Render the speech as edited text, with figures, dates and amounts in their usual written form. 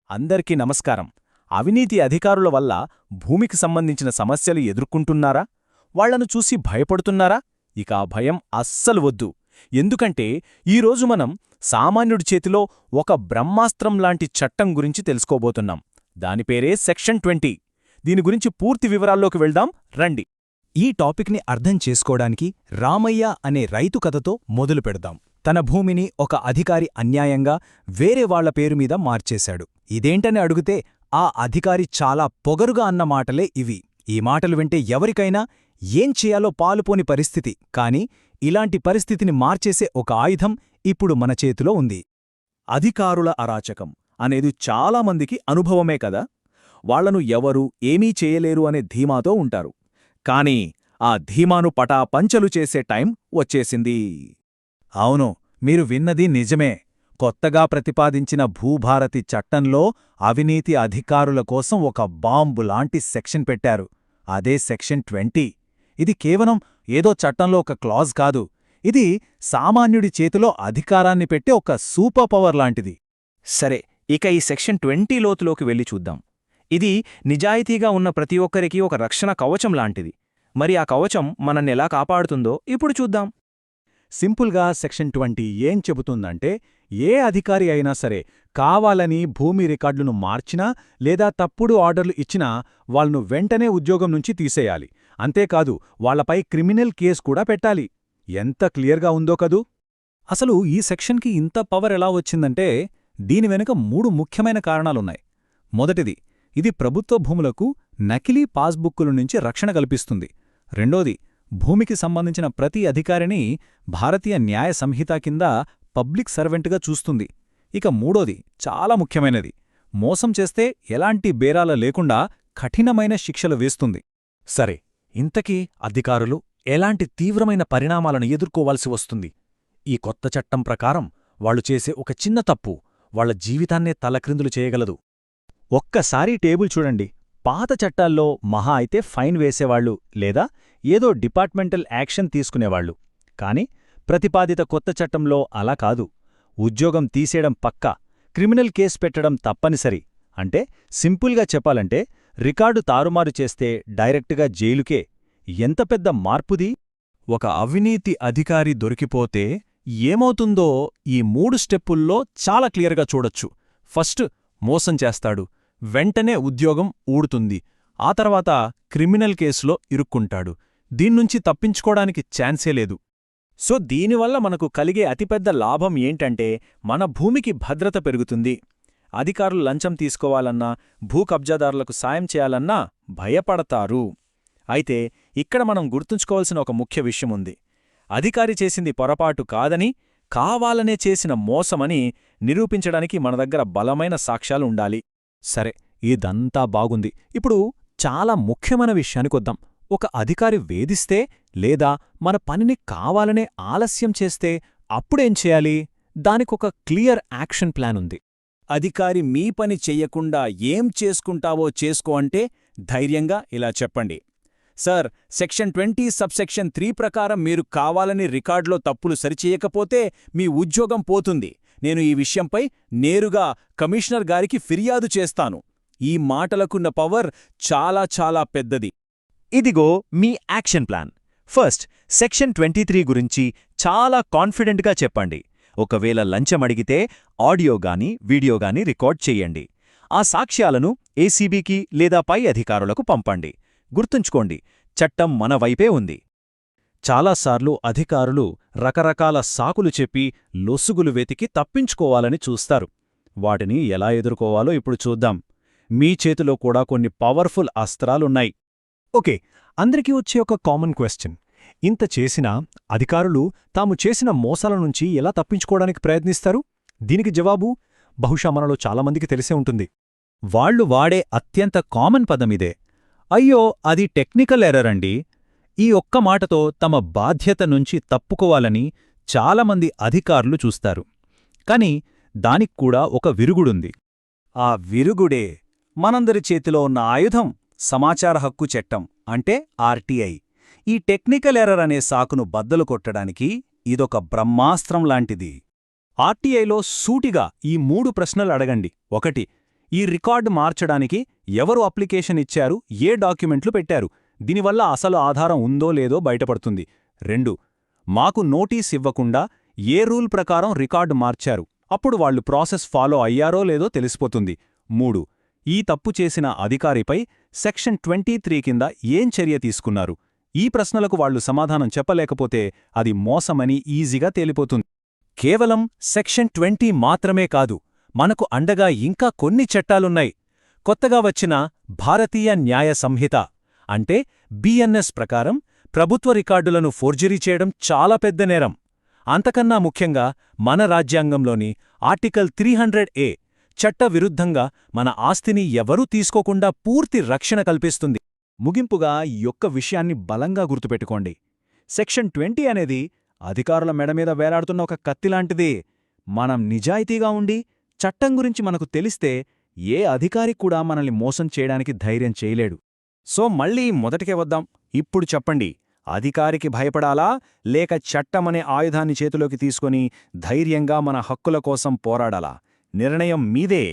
అందరికీ నమస్కారం. అవినీతి అధికారుల వల్ల భూమికి సంబంధించిన సమస్యలు ఎదుర్కొంటున్నారా? వాళ్లను చూసి భయపడుతున్నారా? ఇక ఆ భయం అస్సలు వద్దు. ఎందుకంటే ఈరోజు మనం సామాన్యుడి చేతిలో ఒక బ్రహ్మాస్త్రంలాంటి చట్టం గురించి తెలుసుకోబోతున్నాం. దానిపేరే సెక్షన్ 20. దీని గురించి పూర్తి వివరాల్లోకి వెళ్దాం రండి. ఈ టాపిక్ని అర్థం చేసుకోవడానికి రామయ్య అనే రైతు కథతో మొదలు పెడదాం. తన భూమిని ఒక అధికారి అన్యాయంగా వేరే వాళ్ల పేరుమీద మార్చేశాడు. ఇదేంటని అడిగితే ఆ అధికారి చాలా పొగరుగా అన్న మాటలే ఇవి. ఈ మాటలు వింటే ఎవరికైనా ఏం చేయాలో పాలుపోని పరిస్థితి. కాని ఇలాంటి పరిస్థితిని మార్చేసే ఒక ఆయుధం ఇప్పుడు మన చేతిలో ఉంది. అధికారుల అరాచకం అనేది చాలామందికి అనుభవమే కదా. వాళ్లను ఎవరూ ఏమీ చేయలేరు అనే ధీమాతో ఉంటారు. కానీ ఆ ధీమాను పటాపంచలు చేసే టైం వచ్చేసింది. అవును, మీరు విన్నది నిజమే. కొత్తగా ప్రతిపాదించిన భూభారతి చట్టంలో అవినీతి అధికారుల కోసం ఒక బాంబులాంటి సెక్షన్ పెట్టారు. అదే సెక్షన్ 20. ఇది కేవలం ఏదో చట్టంలో ఒక క్లాజ్ కాదు. ఇది సామాన్యుడి చేతిలో అధికారాన్ని పెట్టే ఒక సూపర్ పవర్ లాంటిది. సరే, ఇక ఈ సెక్షన్ 20 లోతులోకి వెళ్ళి చూద్దాం. ఇది నిజాయితీగా ఉన్న ప్రతి ఒక్కరికి ఒక రక్షణ కవచం లాంటిది. మరి ఆ కవచం మనన్నెలా కాపాడుతుందో ఇప్పుడు చూద్దాం. సింపుల్గా సెక్షన్ 20 ఏం చెబుతుందంటే, ఏ అధికారి అయినా సరే కావాలని భూమి రికార్డులను మార్చినా లేదా తప్పుడు ఆర్డర్లు ఇచ్చినా వాళ్లను వెంటనే ఉద్యోగం నుంచి తీసేయాలి. అంతేకాదు, వాళ్లపై క్రిమినల్ కేసు కూడా పెట్టాలి. ఎంత క్లియర్గా ఉందో కదూ. అసలు ఈ సెక్షన్కి ఇంత పవర్ ఎలా వచ్చిందంటే, దీని వెనుక 3 ముఖ్యమైన కారణాలున్నాయి. మొదటిది, ఇది ప్రభుత్వ భూములకు నకిలీ పాస్బుక్కుల నుంచి రక్షణ కల్పిస్తుంది. రెండోది, భూమికి సంబంధించిన ప్రతి అధికారిని భారతీయ న్యాయ సంహిత కింద పబ్లిక్ సర్వెంట్గా చూస్తుంది. ఇక మూడోది, చాలా ముఖ్యమైనది, మోసం చేస్తే ఎలాంటి బేరాల లేకుండా కఠినమైన శిక్షలు వేస్తుంది. సరే, ఇంతకీ అధికారులు ఎలాంటి తీవ్రమైన పరిణామాలను ఎదుర్కోవాల్సి వస్తుంది? ఈ కొత్త చట్టం ప్రకారం వాళ్లు చేసే ఒక చిన్న తప్పు వాళ్ల జీవితాన్నే తలక్రిందులు చేయగలదు. ఒక్కసారి టేబుల్ చూడండి. పాత చట్టాల్లో మహా అయితే ఫైన్ వేసేవాళ్లు లేదా ఏదో డిపార్ట్మెంటల్ యాక్షన్ తీసుకునేవాళ్లు. కాని ప్రతిపాదిత కొత్త చట్టంలో అలా కాదు. ఉద్యోగం తీసేయడం పక్కా, క్రిమినల్ కేసు పెట్టడం తప్పనిసరి. అంటే సింపుల్గా చెప్పాలంటే, రికార్డు తారుమారు చేస్తే డైరెక్టుగా జైలుకే. ఎంత పెద్ద మార్పుది! ఒక అవినీతి అధికారి దొరికిపోతే ఏమవుతుందో ఈ 3 స్టెప్పుల్లో చాలా క్లియర్గా చూడొచ్చు. ఫస్ట్, మోసం చేస్తాడు, వెంటనే ఉద్యోగం ఊడుతుంది. ఆ తర్వాత క్రిమినల్ కేసులో ఇరుక్కుంటాడు. దీన్నుంచి తప్పించుకోడానికి ఛాన్సే లేదు. సో దీనివల్ల మనకు కలిగే అతిపెద్ద లాభం ఏంటంటే, మన భూమికి భద్రత పెరుగుతుంది. అధికారులు లంచం తీసుకోవాలన్నా, భూ కబ్జాదారులకు సాయం చేయాలన్నా భయపడతారు. అయితే ఇక్కడ మనం గుర్తుంచుకోవాల్సిన ఒక ముఖ్య విషయముంది. అధికారి చేసింది పొరపాటు కాదని, కావాలనే చేసిన మోసమని నిరూపించడానికి మన దగ్గర బలమైన సాక్ష్యాలు ఉండాలి. సరే, ఇదంతా బాగుంది. ఇప్పుడు చాలా ముఖ్యమైన విషయానికొద్దాం. ఒక అధికారి వేధిస్తే లేదా మన పనిని కావాలనే ఆలస్యం చేస్తే అప్పుడేం చేయాలి? దానికొక క్లియర్ యాక్షన్ ప్లాన్ ఉంది. అధికారి మీ పని చెయ్యకుండా ఏం చేసుకుంటావో చేసుకో అంటే ధైర్యంగా ఇలా చెప్పండి: సార్, సెక్షన్ 20 సబ్సెక్షన్ 3 ప్రకారం మీరు కావాలని రికార్డులో తప్పులు సరిచేయకపోతే మీ ఉద్యోగం పోతుంది. నేను ఈ విషయంపై నేరుగా కమిషనర్ గారికి ఫిర్యాదు చేస్తాను. ఈ మాటలకున్న పవర్ చాలా చాలా పెద్దది. ఇదిగో మీ యాక్షన్ ప్లాన్. ఫస్ట్, సెక్షన్ 23 గురించి చాలా కాన్ఫిడెంట్గా చెప్పండి. ఒకవేళ లంచమడిగితే ఆడియోగాని వీడియోగాని రికార్డ్ చెయ్యండి. ఆ సాక్ష్యాలను ఏసీబీకి లేదా పై అధికారులకు పంపండి. గుర్తుంచుకోండి, చట్టం మన వైపే ఉంది. చాలాసార్లు అధికారులు రకరకాల సాకులు చెప్పి లొసుగులు వెతికి తప్పించుకోవాలని చూస్తారు. వాటిని ఎలా ఎదుర్కోవాలో ఇప్పుడు చూద్దాం. మీ చేతిలో కూడా కొన్ని పవర్ఫుల్ అస్త్రాలున్నాయి. ఓకే, అందరికీ వచ్చే ఒక కామన్ క్వశ్చన్: ఇంత చేసినా అధికారులు తాము చేసిన మోసాల నుంచి ఎలా తప్పించుకోవడానికి ప్రయత్నిస్తారు? దీనికి జవాబు బహుశా మనలో చాలామందికి తెలిసే ఉంటుంది. వాళ్లు వాడే అత్యంత కామన్ పదమిదే: అయ్యో, అది టెక్నికల్ ఎర్రర్ అండి. ఈ ఒక్క మాటతో తమ బాధ్యత నుంచి తప్పుకోవాలని చాలామంది అధికారులు చూస్తారు. కాని దానిక్కూడా ఒక విరుగుడుంది. ఆ విరుగుడే మనందరి చేతిలో ఉన్న ఆయుధం, సమాచార హక్కు చట్టం, అంటే ఆర్టీఐ. ఈ టెక్నికల్ ఎర్రర్ అనే సాకును బద్దలు కొట్టడానికి ఇదొక బ్రహ్మాస్త్రం లాంటిది. ఆర్టీఐలో సూటిగా ఈ 3 ప్రశ్నలు అడగండి. 1. ఈ రికార్డు మార్చడానికి ఎవరు అప్లికేషన్ ఇచ్చారు, ఏ డాక్యుమెంట్లు పెట్టారు, దీనివల్ల అసలు ఆధారం ఉందో లేదో బయటపడుతుంది. 2. మాకు నోటీస్ ఇవ్వకుండా ఏ రూల్ ప్రకారం రికార్డు మార్చారు, అప్పుడు వాళ్ళు ప్రాసెస్ ఫాలో అయ్యారో లేదో తెలిసిపోతుంది. 3. ఈ తప్పు చేసిన అధికారిపై సెక్షన్ 23 కింద ఏం చర్య తీసుకున్నారు? ఈ ప్రశ్నలకు వాళ్లు సమాధానం చెప్పలేకపోతే అది మోసమని ఈజీగా తేలిపోతుంది. కేవలం సెక్షన్ 20 మాత్రమే కాదు, మనకు అండగా ఇంకా కొన్ని చట్టాలున్నాయి. కొత్తగా వచ్చిన భారతీయ న్యాయ సంహిత అంటే బిఎన్ఎస్ ప్రకారం ప్రభుత్వ రికార్డులను ఫోర్జరీ చేయడం చాలా పెద్ద నేరం. అంతకన్నా ముఖ్యంగా మన రాజ్యాంగంలోని ఆర్టికల్ 300A చట్టవిరుద్ధంగా మన ఆస్తిని ఎవరూ తీసుకోకుండా పూర్తి రక్షణ కల్పిస్తుంది. ముగింపుగా ఈ యొక్క విషయాన్ని బలంగా గుర్తుపెట్టుకోండి. సెక్షన్ 20 అనేది అధికారుల మెడమీద వేలాడుతున్న ఒక కత్తిలాంటిది. మనం నిజాయితీగా ఉండి చట్టం గురించి మనకు తెలిస్తే ఏ అధికారి కూడా మనల్ని మోసం చేయడానికి ధైర్యం చేయలేడు. సో మళ్ళీ మొదటికే వద్దాం. ఇప్పుడు చెప్పండి, అధికారికి భయపడాలా లేక చట్టమనే ఆయుధాన్ని చేతిలోకి తీసుకొని ధైర్యంగా మన హక్కుల కోసం పోరాడాలా? నిర్ణయం మీదే.